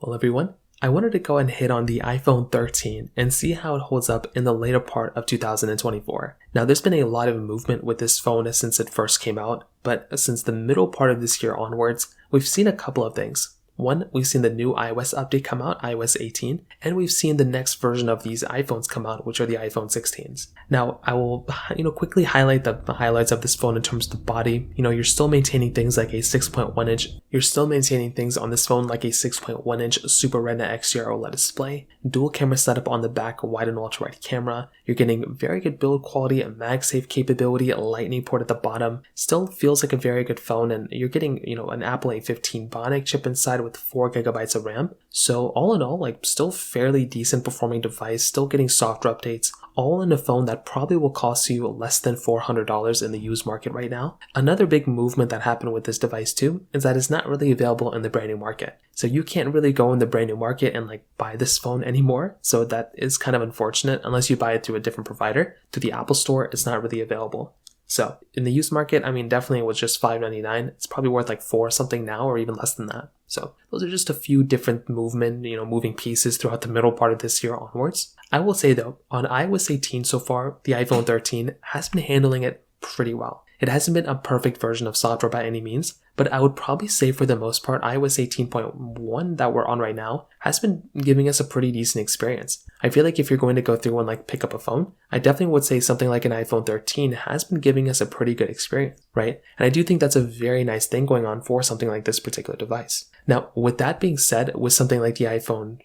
Well, everyone, I wanted to go and hit on the iPhone 13 and see how it holds up in the later part of 2024. Now, there's been a lot of movement with this phone since it first came out, but since the middle part of this year onwards, we've seen a couple of things. One, we've seen the new iOS update come out, iOS 18, and we've seen the next version of these iPhones come out, which are the iPhone 16s. Now, I will, quickly highlight the highlights of this phone in terms of the body. You're still maintaining things like a 6.1 inch. You're still maintaining things on this phone like a 6.1 inch Super Retina XDR OLED display, dual camera setup on the back, wide and ultra wide camera. You're getting very good build quality, a MagSafe capability, a lightning port at the bottom. Still feels like a very good phone, and you're getting, an Apple A15 Bionic chip inside with 4 gigabytes of RAM. So all in all, still fairly decent performing device, still getting software updates, all in a phone that probably will cost you less than $400 in the used market right now. Another big movement that happened with this device too is that it's not really available in the brand new market. So you can't really go in the brand new market and buy this phone anymore. So that is kind of unfortunate unless you buy it through a different provider. To the Apple Store, it's not really available. So in the used market, definitely it was just $5.99. It's probably worth $4 something now, or even less than that. So those are just a few different moving pieces throughout the middle part of this year onwards. I will say though, on iOS 18 so far, the iPhone 13 has been handling it pretty well. It hasn't been a perfect version of software by any means, but I would probably say for the most part, iOS 18.1 that we're on right now has been giving us a pretty decent experience. I feel like if you're going to go through and pick up a phone, I definitely would say something like an iPhone 13 has been giving us a pretty good experience, right? And I do think that's a very nice thing going on for something like this particular device. Now, with that being said, with something like the iPhone,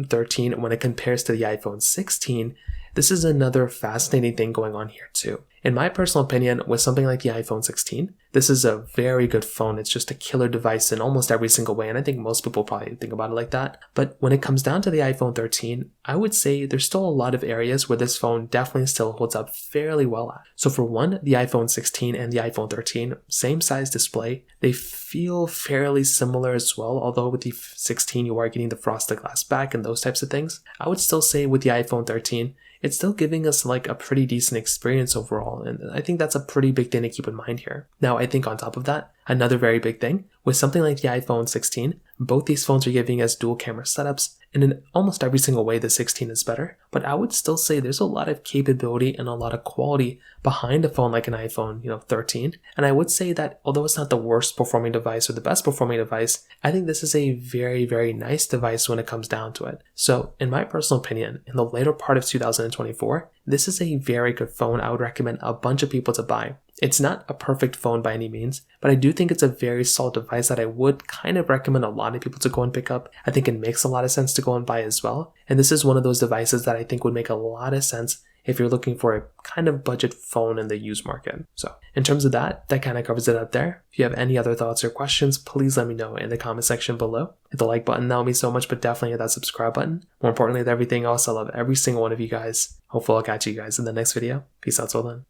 13, when it compares to the iPhone 16, this is another fascinating thing going on here too. In my personal opinion, with something like the iPhone 16, this is a very good phone. It's just a killer device in almost every single way, and I think most people probably think about it like that. But when it comes down to the iPhone 13, I would say there's still a lot of areas where this phone definitely still holds up fairly well at. So for one, the iPhone 16 and the iPhone 13, same size display. They feel fairly similar as well, although with the 16 you are getting the frosted glass back and those types of things. I would still say with the iPhone 13, it's still giving us a pretty decent experience overall, and I think that's a pretty big thing to keep in mind here. Now, I think on top of that, another very big thing, with something like the iPhone 16, both these phones are giving us dual camera setups, and in almost every single way the 16 is better, but I would still say there's a lot of capability and a lot of quality behind a phone like an iPhone 13, and I would say that although it's not the worst performing device or the best performing device, I think this is a very, very nice device when it comes down to it. So in my personal opinion, in the later part of 2024, this is a very good phone I would recommend a bunch of people to buy. It's not a perfect phone by any means, but I do think it's a very solid device that I would kind of recommend a lot of people to go and pick up. I think it makes a lot of sense to go and buy as well. And this is one of those devices that I think would make a lot of sense if you're looking for a kind of budget phone in the used market. So in terms of that kind of covers it up there. If you have any other thoughts or questions, please let me know in the comment section below. Hit the like button, that would mean so much, but definitely hit that subscribe button. More importantly than everything else, I love every single one of you guys. Hopefully I'll catch you guys in the next video. Peace out till then.